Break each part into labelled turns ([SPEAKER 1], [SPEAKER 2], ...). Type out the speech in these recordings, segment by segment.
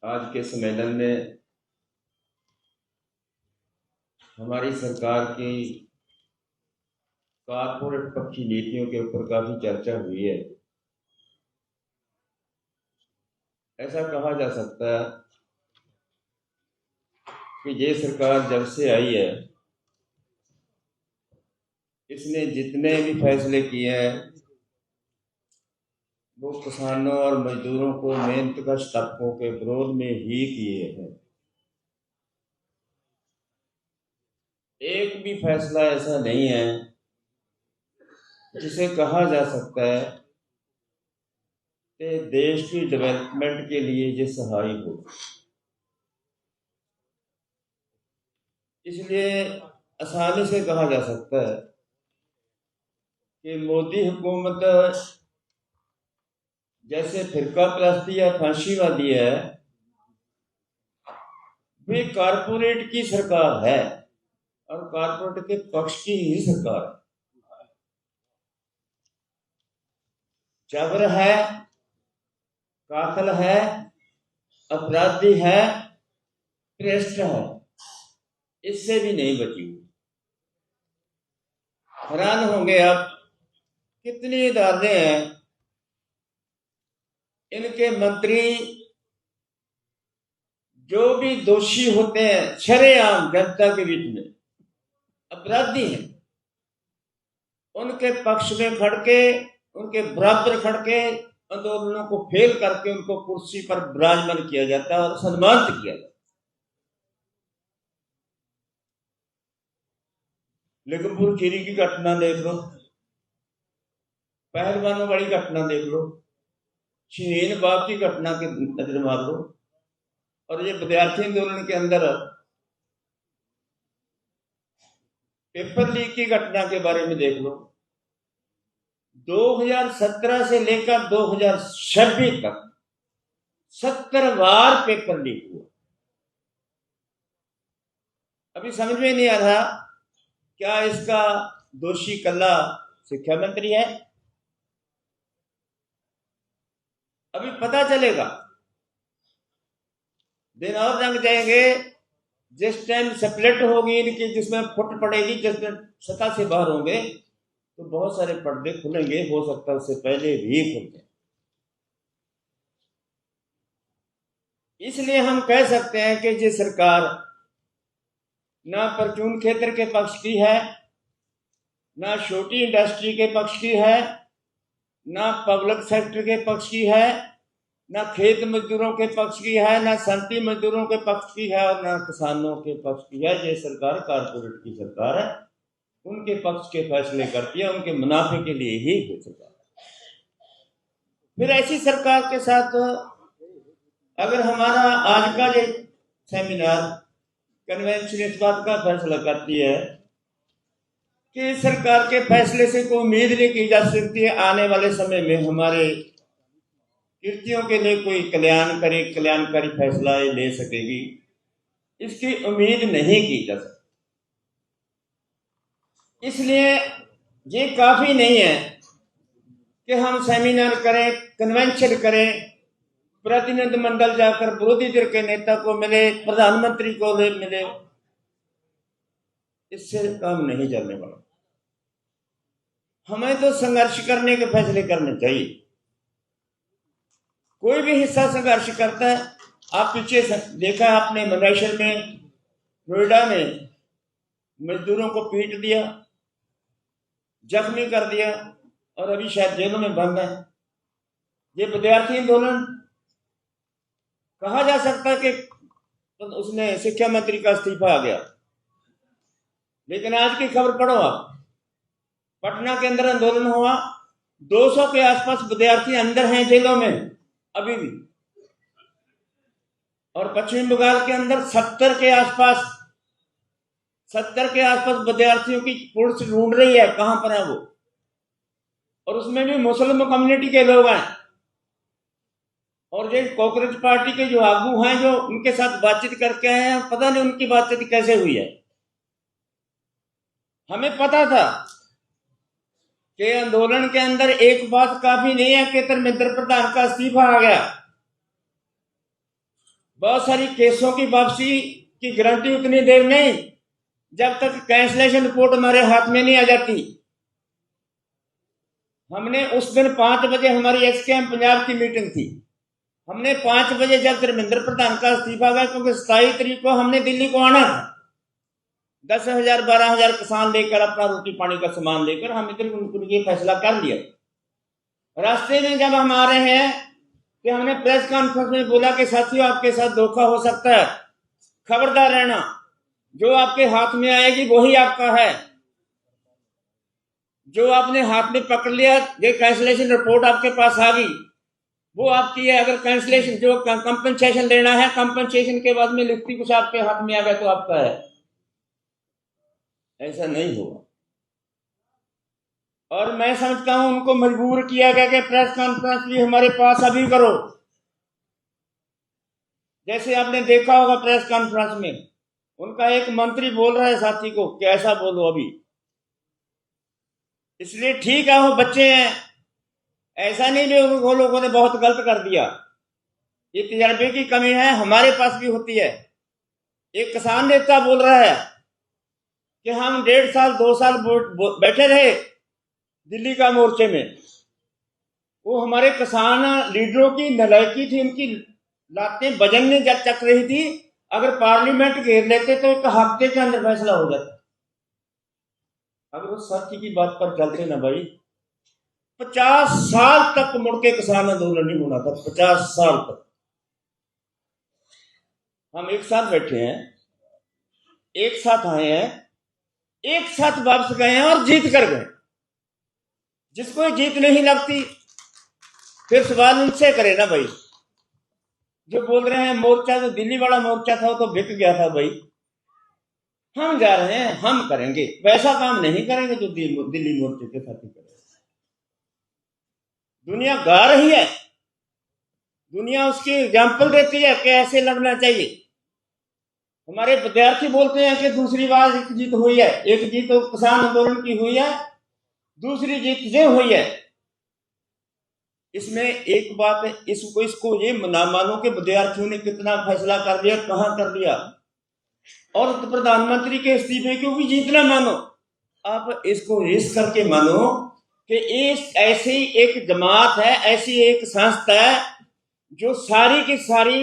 [SPEAKER 1] आज के सम्मेलन में हमारी सरकार की कारपोरेट पक्षी नीतियों के ऊपर काफी चर्चा हुई है। ऐसा कहा जा सकता है कि ये सरकार जब से आई है, इसने जितने भी फैसले किए हैं वो किसानों और मजदूरों को, मेहनतकश तबकों के विरोध में ही किए हैं। एक भी फैसला ऐसा नहीं है जिसे कहा जा सकता है कि देश की डेवलपमेंट के लिए ये सहाय हो। इसलिए आसानी से कहा जा सकता है कि मोदी हुकूमत जैसे फिरका परस्ती या फांसीवादी है, वे कारपोरेट की सरकार है और कारपोरेट के पक्ष की ही सरकार है। जबर है, कातल है, अपराधी है, भ्रष्ट है, इससे भी नहीं बची हुई। हैरान होंगे आप, कितनी इदारे हैं, इनके मंत्री जो भी दोषी होते हैं शरेआम जनता के बीच में अपराधी हैं, उनके पक्ष में खड़के, उनके बराबर खड़के आंदोलनों को फेल करके उनको कुर्सी पर विराजमान किया जाता है और सम्मानित किया जाता है। लखनपुर खीरी की घटना देख लो, पहलवानों वाली घटना देख लो, शहीन बाग की घटना की नजर मार लो, और ये विद्यार्थी आंदोलन के अंदर पेपर लीक की घटना के बारे में देख लो। 2017 से लेकर 2026 तक 70 बार पेपर लीक हुआ। अभी समझ में नहीं आ रहा क्या इसका दोषी कल्ला शिक्षा मंत्री है। अभी पता चलेगा, दिन और रंग जाएंगे जिस टाइम स्प्लिट होगी इनकी, जिसमें फुट पड़ेगी, जिसमें सतह से बाहर होंगे तो बहुत सारे पर्दे खुलेंगे, हो सकता है उससे पहले भी खुल जाए। इसलिए हम कह सकते हैं कि ये सरकार ना परचून क्षेत्र के पक्ष की है, ना छोटी इंडस्ट्री के पक्ष की है, ना पब्लिक सेक्टर के पक्ष की है, ना खेत मजदूरों के पक्ष की है, ना संती मजदूरों के पक्ष की है, और ना किसानों के पक्ष की है। ये सरकार कारपोरेट की सरकार है, उनके पक्ष के फैसले करती है, उनके मुनाफे के लिए ही ये सरकार। फिर ऐसी सरकार के साथ अगर हमारा आज का ये सेमिनार कन्वेंशन इस बात का फैसला करती है कि सरकार के फैसले से कोई उम्मीद नहीं की जा सकती है आने वाले समय में हमारे कृतियों के लिए कोई कल्याणकारी फैसला ले सकेगी, इसकी उम्मीद नहीं की जा सकती। इसलिए ये काफी नहीं है कि हम सेमिनार करें, कन्वेंशन करें, प्रतिनिधि मंडल जाकर विरोधी दल के नेता को मिले, प्रधानमंत्री को मिले, इससे काम नहीं चलने वाला। हमें तो संघर्ष करने के फैसले करने चाहिए। कोई भी हिस्सा संघर्ष करता है, आप पीछे देखा आपने मलेशिया में, नोएडा में मजदूरों को पीट दिया, जख्मी कर दिया और अभी शायद जेलों में बंद है। ये विद्यार्थी आंदोलन कहा जा सकता है कि उसने शिक्षा मंत्री का इस्तीफा आ गया, लेकिन आज की खबर पढ़ो आप, पटना के अंदर आंदोलन हुआ, 200 के आसपास विद्यार्थी अंदर हैं जेलों में अभी भी, और पश्चिम बंगाल के अंदर 70 के आसपास विद्यार्थियों की पुलिस ढूंढ रही है कहां पर है वो, और उसमें भी मुस्लिम कम्युनिटी के लोग हैं, और ये कांग्रेस पार्टी के जो आगू हैं जो उनके साथ बातचीत करके आए हैं, पता नहीं उनकी बातचीत कैसे हुई है। हमें पता था कि आंदोलन के अंदर एक बात काफी नहीं है कि धर्मेंद्र प्रधान का इस्तीफा आ गया, बहुत सारी केसों की वापसी की गारंटी उतनी देर नहीं जब तक कैंसलेशन रिपोर्ट हमारे हाथ में नहीं आ जाती। हमने उस दिन 5 बजे हमारी एसकेएम पंजाब की मीटिंग थी। हमने 5 बजे जब धर्मेंद्र प्रधान का इस्तीफा गया, क्योंकि 27 तारीख को हमने दिल्ली को आना था, 10,000 12,000 किसान लेकर अपना रोटी पानी का सामान लेकर हम इधर ये फैसला कर लिया। रास्ते में जब हम आ रहे हैं कि हमने प्रेस कॉन्फ्रेंस में बोला कि साथियों आपके साथ धोखा हो सकता है, खबरदार रहना, जो आपके हाथ में आएगी वही आपका है। जो आपने हाथ में पकड़ लिया, ये कैंसलेशन रिपोर्ट आपके पास आ गई, वो आपकी है। अगर कैंसलेशन जो कंपनसेशन लेना है, कंपनसेशन के बाद में लिखती कुछ आपके हाथ में आ गया तो आपका है। ऐसा नहीं होगा। और मैं समझता हूं उनको मजबूर किया गया कि प्रेस कॉन्फ्रेंस भी हमारे पास अभी करो। जैसे आपने देखा होगा प्रेस कॉन्फ्रेंस में उनका एक मंत्री बोल रहा है साथी को कि ऐसा बोलो अभी, इसलिए ठीक है वो बच्चे हैं, ऐसा नहीं भी वो लोगों ने बहुत गलत कर दिया। ये तजर्बे की कमी है, हमारे पास भी होती है। एक किसान नेता बोल रहा है कि हम 1.5 साल 2 साल बैठे रहे दिल्ली का मोर्चे में, वो हमारे किसान लीडरों की नलायकी थी, उनकी लातें बजनने जब चक रही थी। अगर पार्लियामेंट घेर लेते तो एक हफ्ते के अंदर फैसला हो जाता। अगर उस सत्य की बात पर चलते ना भाई, 50 साल तक मुड़ के किसान आंदोलन नहीं होना था। 50 साल तक हम एक साथ बैठे हैं, एक साथ आए हैं, एक साथ वापस गए हैं और जीत कर गए। जिसको जीत नहीं लगती फिर सवाल उनसे करे ना भाई। जो बोल रहे हैं मोर्चा, जो दिल्ली वाला मोर्चा था वो तो बिक गया था भाई। हम जा रहे हैं, हम करेंगे, वैसा काम नहीं करेंगे जो दिल्ली मोर्चे के साथ ही करेंगे। दुनिया गा रही है, दुनिया उसकी एग्जाम्पल देती है कि ऐसे लड़ना चाहिए। हमारे विद्यार्थी बोलते हैं कि दूसरी बार एक जीत हुई है। एक जीत तो किसान आंदोलन की हुई है, दूसरी जीत ये हुई है। इसमें एक बात है, इसको ये ना मानो कि विद्यार्थियों ने कितना फैसला कर लिया, कहां कर लिया, और प्रधानमंत्री के इस्तीफे को भी जीत ना मानो। आप इसको इस करके मानो कि इस ऐसी एक जमात है, ऐसी एक संस्था है जो सारी की सारी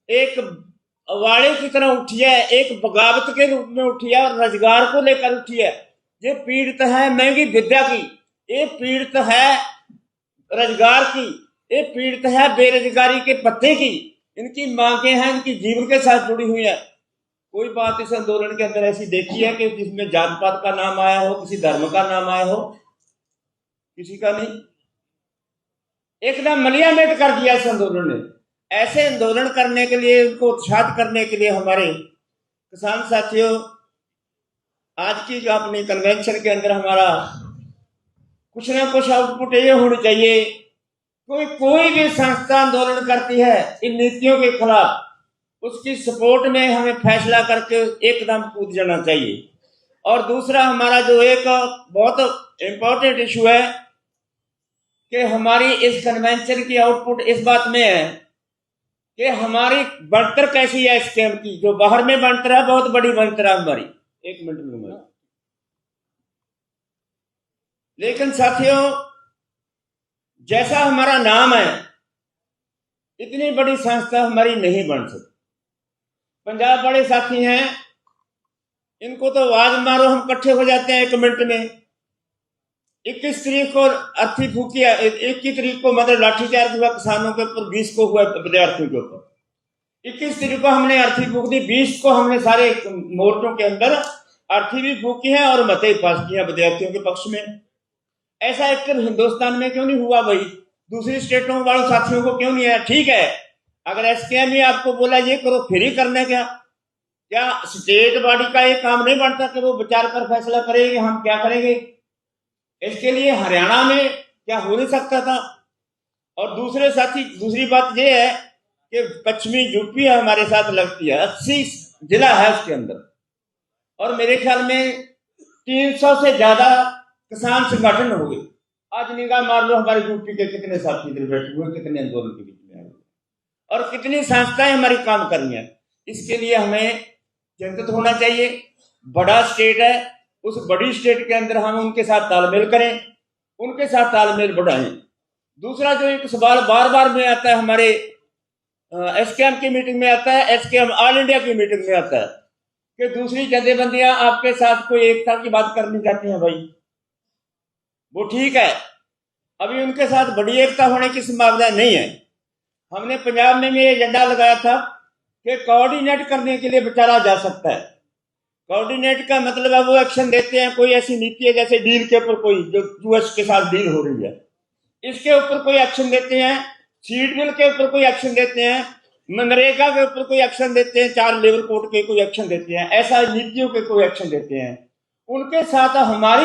[SPEAKER 1] एक अवाड़े की तरह उठी है, एक बगावत के रूप में उठी है और रोजगार को लेकर उठी है। ये पीड़ित है महंगी विद्या की, ये पीड़ित है रोजगार की, ये पीड़ित है बेरोजगारी के पत्ते की। इनकी मांगे हैं, इनकी जीवन के साथ जुड़ी हुई है। कोई बात इस आंदोलन के अंदर ऐसी देखी है कि जिसमें जात पात का नाम आया हो, किसी धर्म का नाम आया हो? किसी का नहीं। एकदम मलियामेट कर दिया इस आंदोलन ने। ऐसे आंदोलन करने के लिए, उनको उत्साहित करने के लिए हमारे किसान साथियों, आज की जो अपनी कन्वेंशन के अंदर हमारा कुछ ना कुछ आउटपुट ये होनी चाहिए। कोई भी संस्था आंदोलन करती है इन नीतियों के खिलाफ, उसकी सपोर्ट में हमें फैसला करके एकदम कूद जाना चाहिए। और दूसरा हमारा जो एक बहुत इंपॉर्टेंट इशू है कि हमारी इस कन्वेंशन की आउटपुट इस बात में है कि हमारी बढ़तर कैसी है स्कैम की। जो बाहर में बढ़तर है, बहुत बड़ी बढ़तर है हमारी। एक मिनट में। लेकिन साथियों, जैसा हमारा नाम है, इतनी बड़ी संस्था हमारी नहीं बन सकती। पंजाब बड़े साथी हैं, इनको तो आवाज मारो हम इकट्ठे हो जाते हैं 1 मिनट में। 21 तारीख को अर्थी फूकी, 21 तारीख को मतलब लाठीचार्ज हुआ किसानों के ऊपर, 20 को हुआ विद्यार्थियों के ऊपर। 21 तारीख को हमने अर्थी फूक दी, 20 को हमने सारे मोर्चों के अंदर अर्थी भी फूकी है और मते पास किया विद्यार्थियों के पक्ष में। ऐसा एक हिंदुस्तान में क्यों नहीं हुआ भाई? दूसरी स्टेटों वालों साथियों को क्यों नहीं आया? ठीक है, अगर एसकेएम ही आपको बोला ये करो, फिर ही करने क्या स्टेट बॉडी का ये काम नहीं बनता कि वो विचार कर फैसला करेंगे हम क्या करेंगे? इसके लिए हरियाणा में क्या हो नहीं सकता था? और दूसरे साथी, दूसरी बात ये है कि पश्चिमी यूपी हमारे साथ लगती है, 80 जिला है उसके अंदर, और मेरे ख्याल में 300 से ज्यादा किसान संगठन हो गए। आज निगाह मार लो हमारे यूपी के कितने साथी इधर बैठे हुए, कितने आंदोलन के बीच में आए। और कितनी संस्थाएं हमारी काम कर रही हैं। इसके लिए हमें चिंतित होना चाहिए। बड़ा स्टेट है, उस बड़ी स्टेट के अंदर हम उनके साथ तालमेल करें, उनके साथ तालमेल बढ़ाएं। दूसरा जो एक सवाल बार बार में आता है हमारे एसकेएम की मीटिंग में आता है, एसकेएम ऑल इंडिया की मीटिंग में आता है कि दूसरी जथेबंदियां आपके साथ कोई एकता की बात करनी चाहती हैं। भाई वो ठीक है, अभी उनके साथ बड़ी एकता होने की संभावना नहीं है। हमने पंजाब में भी एजेंडा लगाया था कि कोऑर्डिनेट करने के लिए विचारा जा सकता है। कोऑर्डिनेट का मतलब है वो एक्शन देते हैं, कोई ऐसी नीति है जैसे डील के ऊपर कोई जो यूएस के साथ डील हो रही है, इसके ऊपर कोई एक्शन देते हैं, सीड बिल के ऊपर कोई एक्शन देते हैं, मनरेगा के ऊपर कोई एक्शन देते हैं, 4 लेबर कोड के कोई एक्शन देते हैं, ऐसा नीतियों के कोई एक्शन देते हैं। उनके साथ हमारी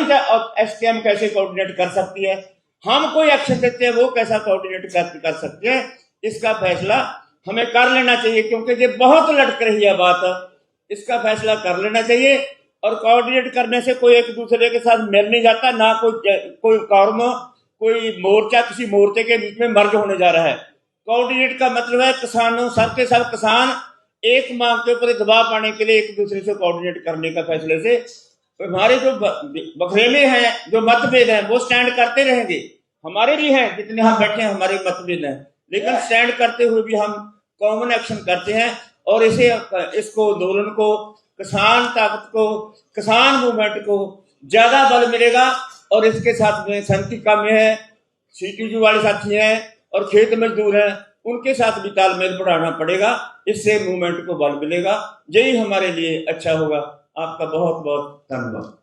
[SPEAKER 1] एसकेएम कैसे कोऑर्डिनेट कर सकती है, हम कोई एक्शन देते हैं वो कैसा कोऑर्डिनेट कर सकते हैं, इसका फैसला हमें कर लेना चाहिए। क्योंकि ये बहुत लटक रही है बात, इसका फैसला कर लेना चाहिए। और कोऑर्डिनेट करने से कोई एक दूसरे के साथ मिल नहीं जाता, ना कोई कर्म, कोई मोर्चा किसी मोर्चे के बीच में मर्ज होने जा रहा है। कोऑर्डिनेट का मतलब है किसानों, सब के सब किसान एक मांग के ऊपर दबाव पाने के लिए एक दूसरे से कोऑर्डिनेट करने का फैसले से हमारे जो बखरेले हैं, जो मतभेद हैं, वो स्टैंड करते रहेंगे। हमारे भी हैं, जितने हम बैठे हैं हमारे मतभेद हैं, लेकिन स्टैंड करते हुए भी हम कॉमन एक्शन करते हैं। और इसको आंदोलन को, किसान ताकत को, किसान मूवमेंट को ज्यादा बल मिलेगा। और इसके साथ में संतिका में है, सीटीयू वाले साथी हैं और खेत मजदूर हैं, उनके साथ भी तालमेल बढ़ाना पड़ेगा। इससे मूवमेंट को बल मिलेगा, यही हमारे लिए अच्छा होगा। आपका बहुत बहुत धन्यवाद।